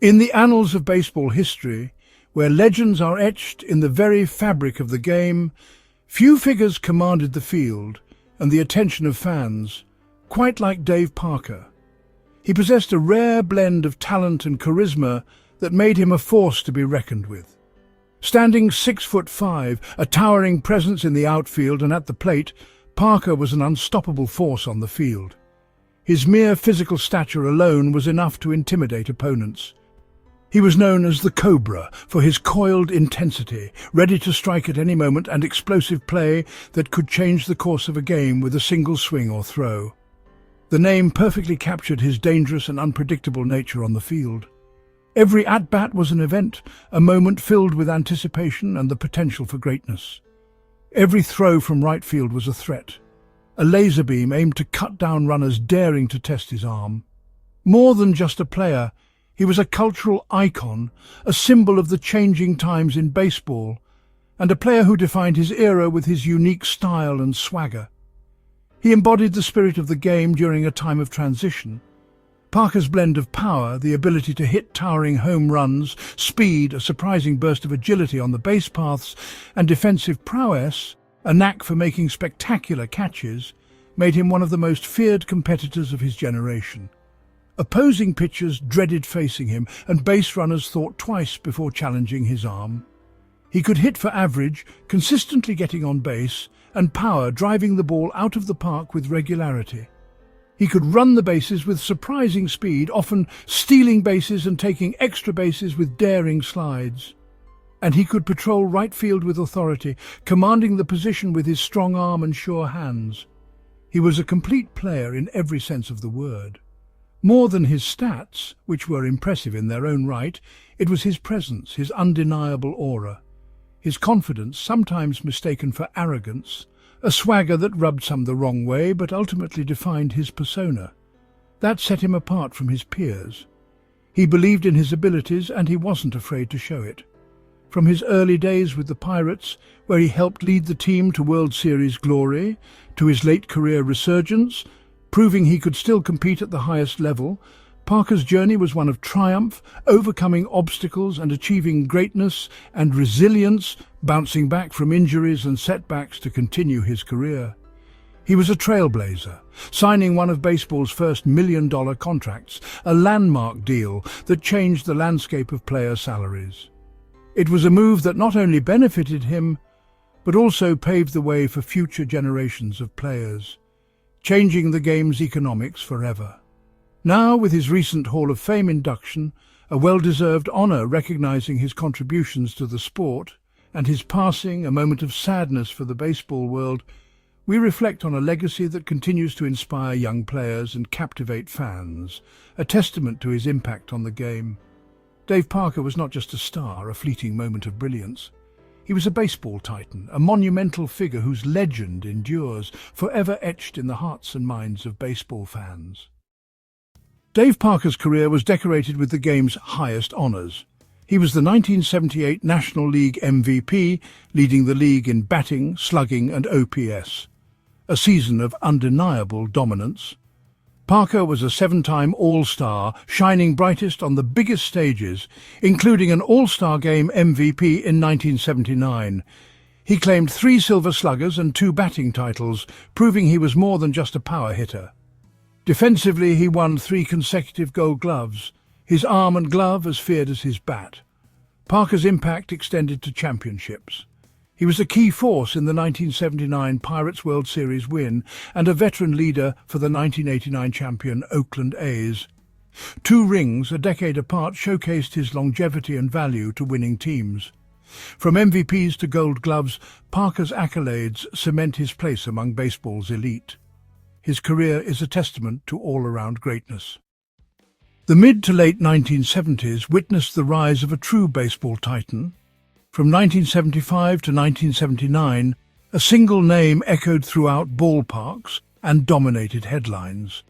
In the annals of baseball history, where legends are etched in the very fabric of the game, few figures commanded the field and the attention of fans quite like Dave Parker. He possessed a rare blend of talent and charisma that made him a force to be reckoned with. Standing 6'5", a towering presence in the outfield and at the plate, Parker was an unstoppable force on the field. His mere physical stature alone was enough to intimidate opponents. He was known as the Cobra for his coiled intensity, ready to strike at any moment, and explosive play that could change the course of a game with a single swing or throw. The name perfectly captured his dangerous and unpredictable nature on the field. Every at-bat was an event, a moment filled with anticipation and the potential for greatness. Every throw from right field was a threat, a laser beam aimed to cut down runners daring to test his arm. More than just a player, he was a cultural icon, a symbol of the changing times in baseball, and a player who defined his era with his unique style and swagger. He embodied the spirit of the game during a time of transition. Parker's blend of power, the ability to hit towering home runs, speed, a surprising burst of agility on the base paths, and defensive prowess, a knack for making spectacular catches, made him one of the most feared competitors of his generation. Opposing pitchers dreaded facing him, and base runners thought twice before challenging his arm. He could hit for average, consistently getting on base, and power, driving the ball out of the park with regularity. He could run the bases with surprising speed, often stealing bases and taking extra bases with daring slides. And he could patrol right field with authority, commanding the position with his strong arm and sure hands. He was a complete player in every sense of the word. More than his stats, which were impressive in their own right, it was his presence, his undeniable aura. His confidence, sometimes mistaken for arrogance, a swagger that rubbed some the wrong way but ultimately defined his persona. That set him apart from his peers. He believed in his abilities and he wasn't afraid to show it. From his early days with the Pirates, where he helped lead the team to World Series glory, to his late career resurgence, proving he could still compete at the highest level, Parker's journey was one of triumph, overcoming obstacles and achieving greatness and resilience, bouncing back from injuries and setbacks to continue his career. He was a trailblazer, signing one of baseball's first million-dollar contracts, a landmark deal that changed the landscape of player salaries. It was a move that not only benefited him, but also paved the way for future generations of players, changing the game's economics forever. Now, with his recent Hall of Fame induction, a well-deserved honor recognizing his contributions to the sport, and his passing, a moment of sadness for the baseball world, we reflect on a legacy that continues to inspire young players and captivate fans, a testament to his impact on the game. Dave Parker was not just a star, a fleeting moment of brilliance. He was a baseball titan, a monumental figure whose legend endures, forever etched in the hearts and minds of baseball fans. Dave Parker's career was decorated with the game's highest honors. He was the 1978 National League MVP, leading the league in batting, slugging and OPS. A season of undeniable dominance. Parker was a 7-time All-Star, shining brightest on the biggest stages, including an All-Star Game MVP in 1979. He claimed 3 Silver Sluggers and 2 batting titles, proving he was more than just a power hitter. Defensively, he won 3 consecutive Gold Gloves, his arm and glove as feared as his bat. Parker's impact extended to championships. He was a key force in the 1979 Pirates World Series win and a veteran leader for the 1989 champion Oakland A's. 2 rings, a decade apart, showcased his longevity and value to winning teams. From MVPs to Gold Gloves, Parker's accolades cement his place among baseball's elite. His career is a testament to all-around greatness. The mid to late 1970s witnessed the rise of a true baseball titan. From 1975 to 1979, a single name echoed throughout ballparks and dominated headlines.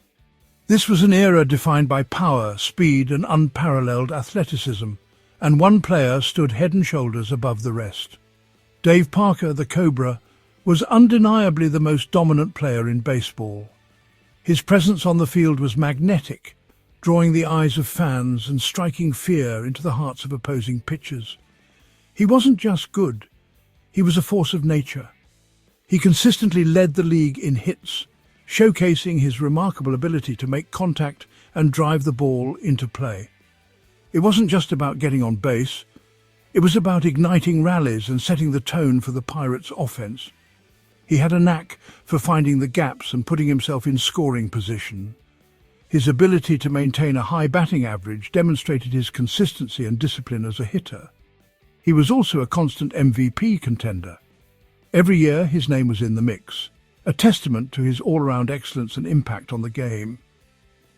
This was an era defined by power, speed and unparalleled athleticism, and one player stood head and shoulders above the rest. Dave Parker, the Cobra, was undeniably the most dominant player in baseball. His presence on the field was magnetic, drawing the eyes of fans and striking fear into the hearts of opposing pitchers. He wasn't just good, he was a force of nature. He consistently led the league in hits, showcasing his remarkable ability to make contact and drive the ball into play. It wasn't just about getting on base, it was about igniting rallies and setting the tone for the Pirates' offense. He had a knack for finding the gaps and putting himself in scoring position. His ability to maintain a high batting average demonstrated his consistency and discipline as a hitter. He was also a constant MVP contender. Every year his name was in the mix, a testament to his all-around excellence and impact on the game.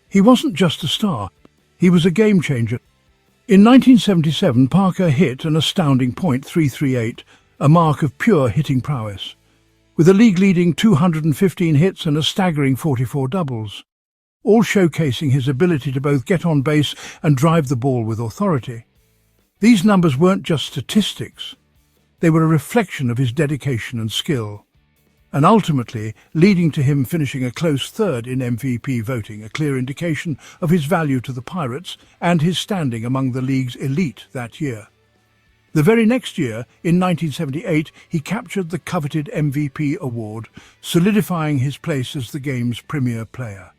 He wasn't just a star, he was a game-changer. In 1977, Parker hit an astounding .338, a mark of pure hitting prowess, with a league-leading 215 hits and a staggering 44 doubles, all showcasing his ability to both get on base and drive the ball with authority. These numbers weren't just statistics, they were a reflection of his dedication and skill, and ultimately leading to him finishing a close third in MVP voting, a clear indication of his value to the Pirates and his standing among the league's elite that year. The very next year, in 1978, he captured the coveted MVP award, solidifying his place as the game's premier player.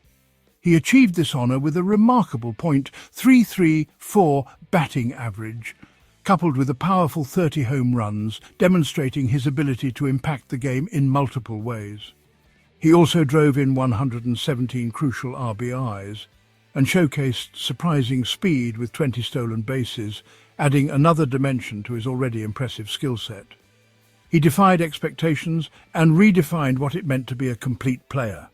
He achieved this honour with a remarkable .334 batting average, coupled with a powerful 30 home runs, demonstrating his ability to impact the game in multiple ways. He also drove in 117 crucial RBIs and showcased surprising speed with 20 stolen bases, adding another dimension to his already impressive skill set. He defied expectations and redefined what it meant to be a complete player.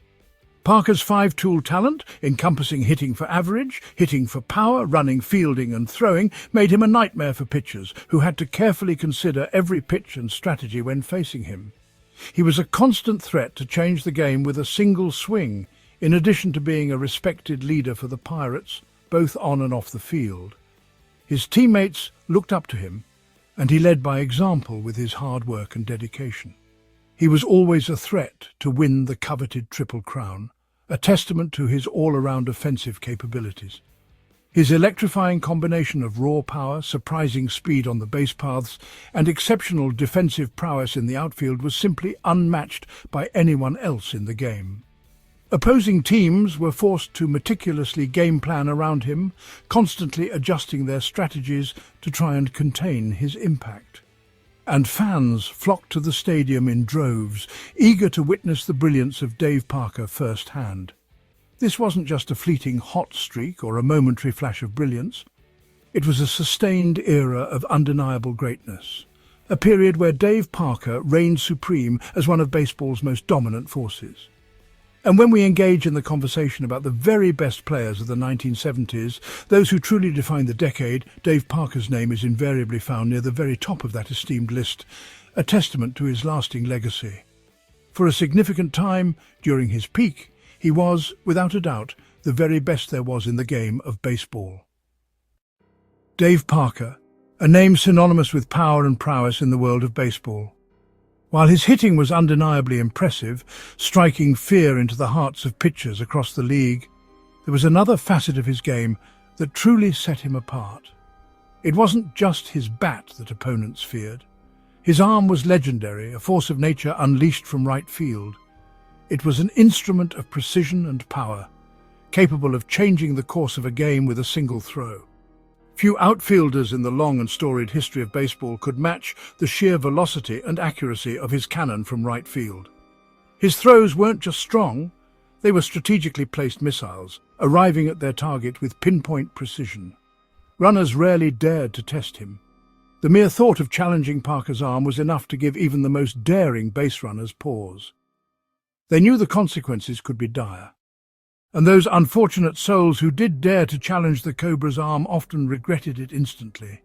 Parker's five-tool talent, encompassing hitting for average, hitting for power, running, fielding and throwing, made him a nightmare for pitchers who had to carefully consider every pitch and strategy when facing him. He was a constant threat to change the game with a single swing, in addition to being a respected leader for the Pirates, both on and off the field. His teammates looked up to him, and he led by example with his hard work and dedication. He was always a threat to win the coveted Triple Crown, a testament to his all-around offensive capabilities. His electrifying combination of raw power, surprising speed on the base paths, and exceptional defensive prowess in the outfield was simply unmatched by anyone else in the game. Opposing teams were forced to meticulously game plan around him, constantly adjusting their strategies to try and contain his impact. And fans flocked to the stadium in droves, eager to witness the brilliance of Dave Parker firsthand. This wasn't just a fleeting hot streak or a momentary flash of brilliance. It was a sustained era of undeniable greatness, a period where Dave Parker reigned supreme as one of baseball's most dominant forces. And when we engage in the conversation about the very best players of the 1970s, those who truly defined the decade, Dave Parker's name is invariably found near the very top of that esteemed list, a testament to his lasting legacy. For a significant time, during his peak, he was, without a doubt, the very best there was in the game of baseball. Dave Parker, a name synonymous with power and prowess in the world of baseball. While his hitting was undeniably impressive, striking fear into the hearts of pitchers across the league, there was another facet of his game that truly set him apart. It wasn't just his bat that opponents feared. His arm was legendary, a force of nature unleashed from right field. It was an instrument of precision and power, capable of changing the course of a game with a single throw. Few outfielders in the long and storied history of baseball could match the sheer velocity and accuracy of his cannon from right field. His throws weren't just strong, they were strategically placed missiles, arriving at their target with pinpoint precision. Runners rarely dared to test him. The mere thought of challenging Parker's arm was enough to give even the most daring base runners pause. They knew the consequences could be dire. And those unfortunate souls who did dare to challenge the Cobra's arm often regretted it instantly.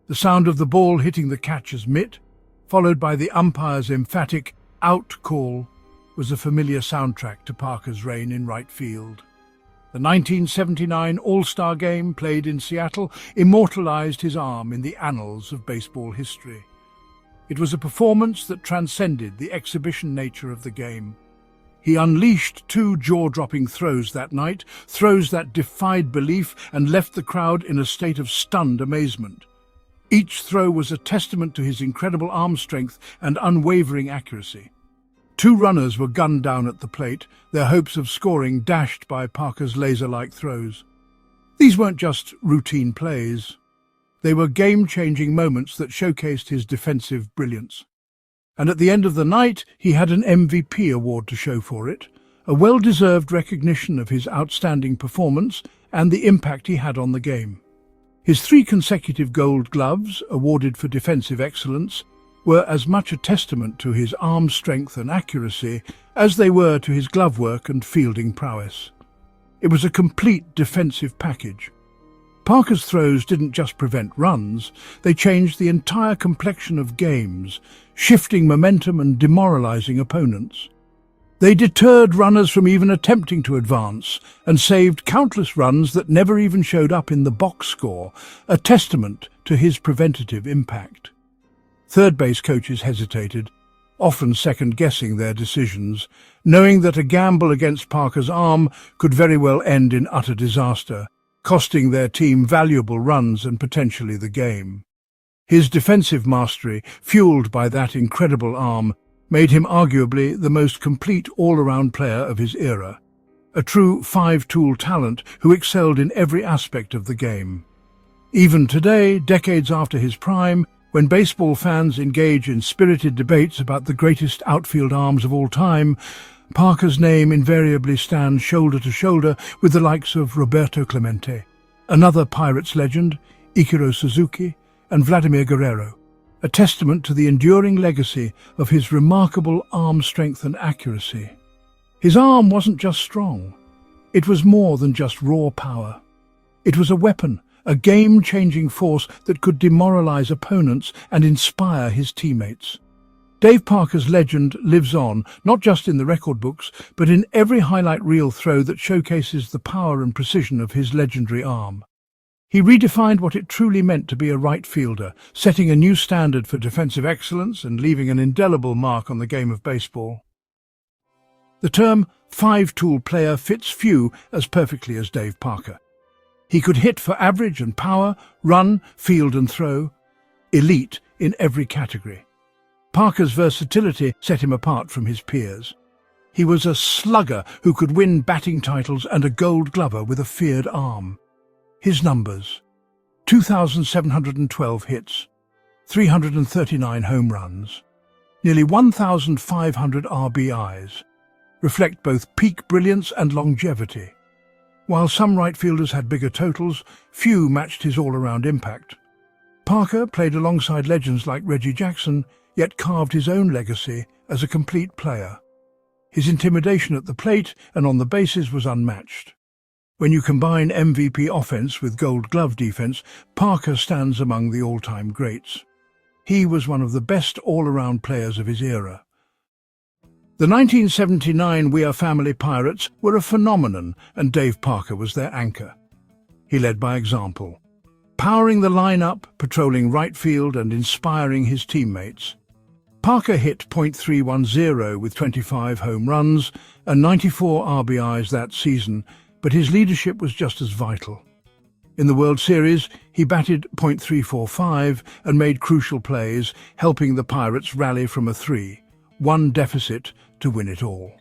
The sound of the ball hitting the catcher's mitt, followed by the umpire's emphatic out call, was a familiar soundtrack to Parker's reign in right field. The 1979 All-Star Game, played in Seattle, immortalized his arm in the annals of baseball history. It was a performance that transcended the exhibition nature of the game. He unleashed two jaw-dropping throws that night, throws that defied belief and left the crowd in a state of stunned amazement. Each throw was a testament to his incredible arm strength and unwavering accuracy. Two runners were gunned down at the plate, their hopes of scoring dashed by Parker's laser-like throws. These weren't just routine plays. They were game-changing moments that showcased his defensive brilliance. And at the end of the night, he had an MVP award to show for it, a well-deserved recognition of his outstanding performance and the impact he had on the game. His 3 consecutive Gold Gloves, awarded for defensive excellence, were as much a testament to his arm strength and accuracy as they were to his glove work and fielding prowess. It was a complete defensive package. Parker's throws didn't just prevent runs, they changed the entire complexion of games, shifting momentum and demoralizing opponents. They deterred runners from even attempting to advance and saved countless runs that never even showed up in the box score, a testament to his preventative impact. Third base coaches hesitated, often second-guessing their decisions, knowing that a gamble against Parker's arm could very well end in utter disaster, costing their team valuable runs and potentially the game. His defensive mastery, fueled by that incredible arm, made him arguably the most complete all-around player of his era, a true five-tool talent who excelled in every aspect of the game. Even today, decades after his prime, when baseball fans engage in spirited debates about the greatest outfield arms of all time, Parker's name invariably stands shoulder to shoulder with the likes of Roberto Clemente, another Pirates legend, Ichiro Suzuki, and Vladimir Guerrero, a testament to the enduring legacy of his remarkable arm strength and accuracy. His arm wasn't just strong. It was more than just raw power. It was a weapon, a game-changing force that could demoralize opponents and inspire his teammates. Dave Parker's legend lives on, not just in the record books, but in every highlight reel throw that showcases the power and precision of his legendary arm. He redefined what it truly meant to be a right fielder, setting a new standard for defensive excellence and leaving an indelible mark on the game of baseball. The term five-tool player fits few as perfectly as Dave Parker. He could hit for average and power, run, field and throw, elite in every category. Parker's versatility set him apart from his peers. He was a slugger who could win batting titles and a Gold Glover with a feared arm. His numbers: 2,712 hits, 339 home runs, nearly 1,500 RBIs, reflect both peak brilliance and longevity. While some right fielders had bigger totals, few matched his all-around impact. Parker played alongside legends like Reggie Jackson, yet carved his own legacy as a complete player. His intimidation at the plate and on the bases was unmatched. When you combine MVP offense with Gold Glove defense, Parker stands among the all-time greats. He was one of the best all-around players of his era. The 1979 We Are Family Pirates were a phenomenon, and Dave Parker was their anchor. He led by example, powering the lineup, patrolling right field and inspiring his teammates. Parker hit .310 with 25 home runs and 94 RBIs that season, but his leadership was just as vital. In the World Series, he batted .345 and made crucial plays, helping the Pirates rally from a 3-1 deficit to win it all.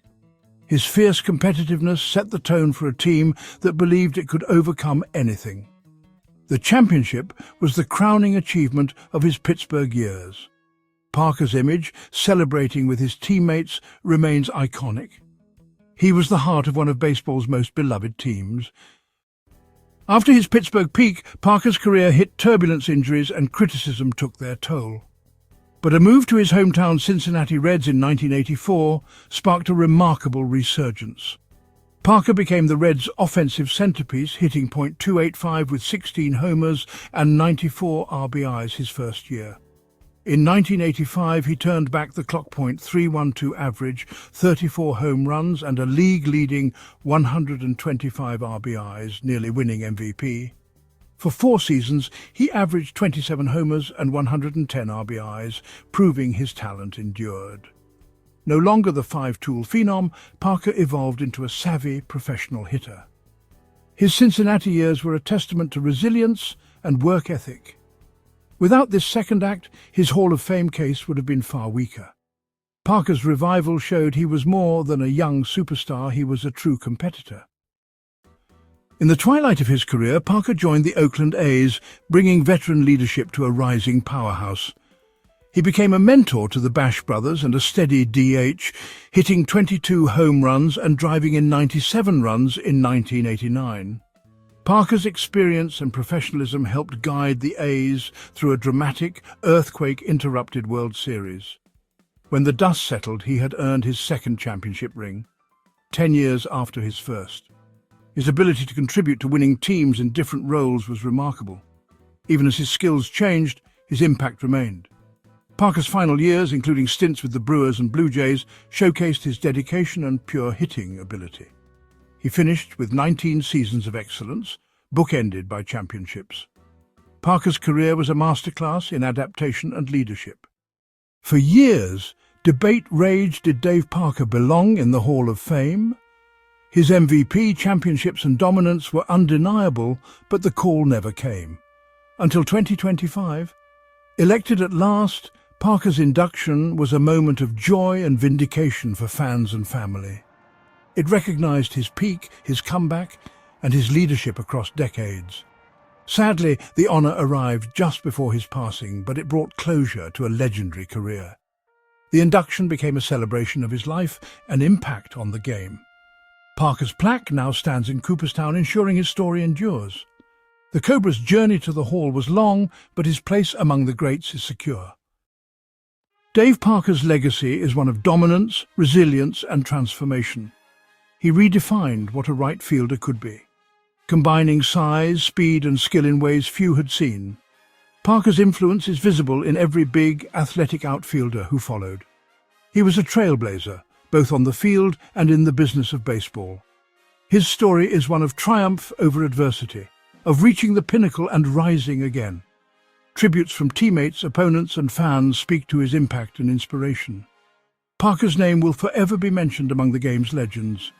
His fierce competitiveness set the tone for a team that believed it could overcome anything. The championship was the crowning achievement of his Pittsburgh years. Parker's image, celebrating with his teammates, remains iconic. He was the heart of one of baseball's most beloved teams. After his Pittsburgh peak, Parker's career hit turbulence, injuries, and criticism took their toll. But a move to his hometown Cincinnati Reds in 1984 sparked a remarkable resurgence. Parker became the Reds' offensive centerpiece, hitting .285 with 16 homers and 94 RBIs his first year. In 1985, he turned back the clock. .312 average, 34 home runs and a league-leading 125 RBIs, nearly winning MVP. For 4 seasons, he averaged 27 homers and 110 RBIs, proving his talent endured. No longer the five-tool phenom, Parker evolved into a savvy professional hitter. His Cincinnati years were a testament to resilience and work ethic. Without this second act, his Hall of Fame case would have been far weaker. Parker's revival showed he was more than a young superstar, he was a true competitor. In the twilight of his career, Parker joined the Oakland A's, bringing veteran leadership to a rising powerhouse. He became a mentor to the Bash brothers and a steady DH, hitting 22 home runs and driving in 97 runs in 1989. Parker's experience and professionalism helped guide the A's through a dramatic, earthquake-interrupted World Series. When the dust settled, he had earned his second championship ring, 10 years after his first. His ability to contribute to winning teams in different roles was remarkable. Even as his skills changed, his impact remained. Parker's final years, including stints with the Brewers and Blue Jays, showcased his dedication and pure hitting ability. He finished with 19 seasons of excellence, bookended by championships. Parker's career was a masterclass in adaptation and leadership. For years, debate raged: did Dave Parker belong in the Hall of Fame? His MVP, championships and dominance were undeniable, but the call never came. Until 2025, elected at last, Parker's induction was a moment of joy and vindication for fans and family. It recognized his peak, his comeback, and his leadership across decades. Sadly, the honor arrived just before his passing, but it brought closure to a legendary career. The induction became a celebration of his life, an impact on the game. Parker's plaque now stands in Cooperstown, ensuring his story endures. The Cobra's journey to the Hall was long, but his place among the greats is secure. Dave Parker's legacy is one of dominance, resilience, and transformation. He redefined what a right fielder could be, combining size, speed, and skill in ways few had seen. Parker's influence is visible in every big, athletic outfielder who followed. He was a trailblazer, both on the field and in the business of baseball. His story is one of triumph over adversity, of reaching the pinnacle and rising again. Tributes from teammates, opponents, and fans speak to his impact and inspiration. Parker's name will forever be mentioned among the game's legends.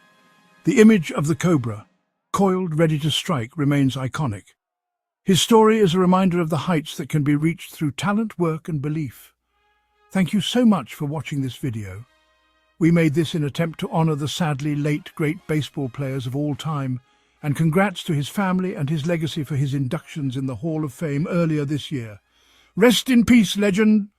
The image of the Cobra, coiled, ready to strike, remains iconic. His story is a reminder of the heights that can be reached through talent, work, and belief. Thank you so much for watching this video. We made this in an attempt to honor the sadly late great baseball players of all time, and congrats to his family and his legacy for his inductions in the Hall of Fame earlier this year. Rest in peace, legend!